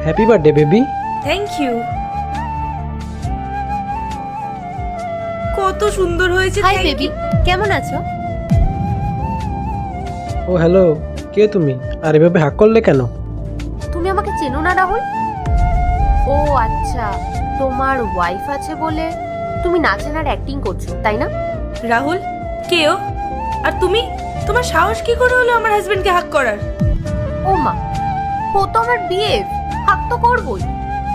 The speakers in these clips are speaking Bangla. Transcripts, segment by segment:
Happy birthday baby. Thank you. কত সুন্দর হয়েছে। Hi thank baby, you। কেমন আছো? ও হ্যালো, কে তুমি? আর এভাবে হাক করলে কেন? তুমি আমাকে চেনো না রাহুল? ও আচ্ছা, তোমার ওয়াইফ আছে বলে তুমি নাচেন আর অ্যাক্টিং করছো, তাই না? রাহুল কে ও? আর তুমি, তোমার সাহস কি করে হলো আমার হাজবেন্ডকে হাক করার? ও মা, ও তো আমার বিয়ে, হাক তো করবই।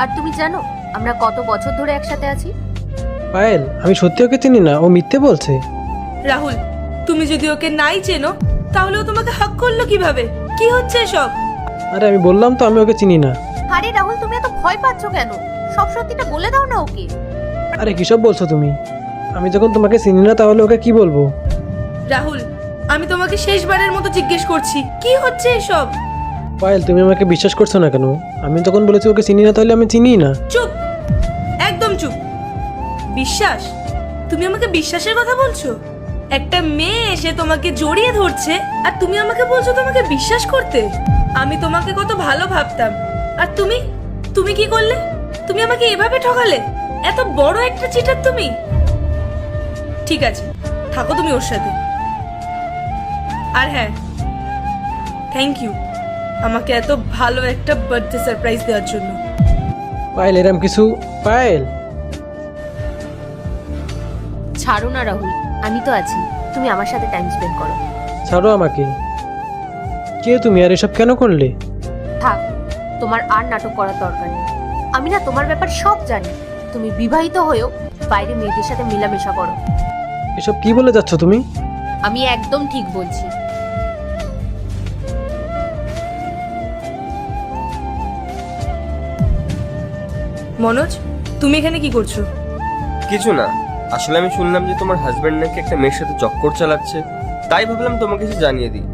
আর তুমি জানো আমরা কত বছর ধরে একসাথে আছি? পায়েল, আমি সত্যি ওকে চিনি না, ও মিথ্যে বলছে। রাহুল, তুমি যদি ওকে নাই চেনো তাহলে ও তোমাকে হাক করলো কিভাবে? কি হচ্ছে এসব? আরে আমি বললাম তো আমি ওকে চিনি না। আরে রাহুল, তুমি এত ভয় পাচ্ছ কেন? সব সত্যিটা বলে দাও না ওকে। আরে কিসব বলছো তুমি? আমি যখন তোমাকে চিনি না তাহলে ওকে কি বলবো? রাহুল, আমি তোমাকে শেষবারের মতো জিজ্ঞেস করছি, কি হচ্ছে এসব? পায়েল, তুমি আমাকে বিশ্বাস করছো না কেন? আমি যখন বলেছি ওকে চিনি না তাহলে আমি চিনি না। চুপ, একদম চুপ। বিশ্বাস? তুমি আমাকে বিশ্বাসের কথা বলছো? একটা মেয়ে এসে তোমাকে জড়িয়ে ধরছে আর তুমি আমাকে বলছো তোমাকে বিশ্বাস করতে? আমি তোমাকে কত ভালো ভাবতাম, আর তুমি তুমি কি করলে? তুমি আমাকে এভাবে ঠকালে? এত বড় একটা চিটার তুমি। ঠিক আছে, থাকো তুমি ওর সাথে। আর হ্যাঁ, থ্যাংক ইউ আমাকে এত ভালো একটা বার্থডে সারপ্রাইজ দেওয়ার জন্য। পায়েল, এরম কিছু। পায়েল, ছাড়ো না রাহুল, আমি তো আছি, তুমি আমার সাথে টাইম স্পেন্ড করো। ছাড়ো আমাকে। কে তুমি আর এসব কেন করলে? থাক, তোমার আর নাটক করার দরকার নেই। আমি না তোমার ব্যাপার সব জানি। তুমি বিবাহিত হয়েও বাইরে মেয়েদের সাথে মেলামেশা করো। এসব কি বলে যাচ্ছ তুমি? আমি একদম ঠিক বলছি। মনোজ, তুমি এখানে কি করছো? কিছু না, আসলে আমি শুনলাম যে তোমার হাজবেন্ড নাকি একটা মেয়ের সাথে চক্কর চালাচ্ছে, তাই ভাবলাম তোমাকে এসে জানিয়ে দিই।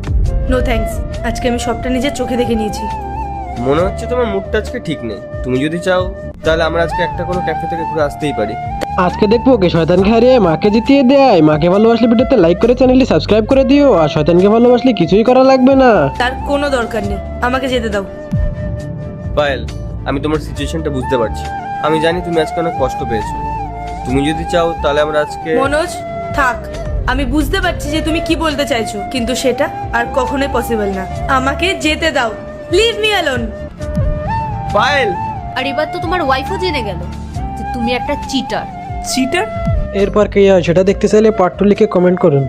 নো থ্যাঙ্কস, আজকে আমি সবটা নিজের চোখে দেখে নিয়েছি। মনে হচ্ছে তোমার মুডটা আজকে ঠিক নেই। তুমি যদি চাও তাহলে আমরা আজকে একটা কোনো ক্যাফে থেকে ঘুরে আসতেই পারি। আজকে দেখবো ওকে শয়তানকে হারিয়ে মাকে জিতিয়ে দেয়। মাকে ভালোবাসলে ভিডিওতে লাইক করে চ্যানেলটি সাবস্ক্রাইব করে দিও, আর শয়তানকে ভালোবাসলে কিছুই করা লাগবে না। তার কোনো দরকার নেই, আমাকে যেতে দাও। পায়েল, আমি তোমার সিচুয়েশনটা বুঝতে পারছি। আমি জানি তুমি আজকে অনেক কষ্ট পেয়েছো। তুমি যদি চাও তাহলে আমরা আজকে মনোজ থাক, আমি বুঝতে পারছি যে তুমি কি বলতে চাইছো, কিন্তু সেটা আর কখনোই পসিবল না। আমাকে যেতে দাও, লিভ মি অ্যালোন। পায়েল, আর এবার তো তোমার ওয়াইফও জেনে গেল যে তুমি একটা চিটার। চিটার? এরপর কে হয় সেটা দেখতে চাইলে পার্ট 2 লিখে কমেন্ট করুন।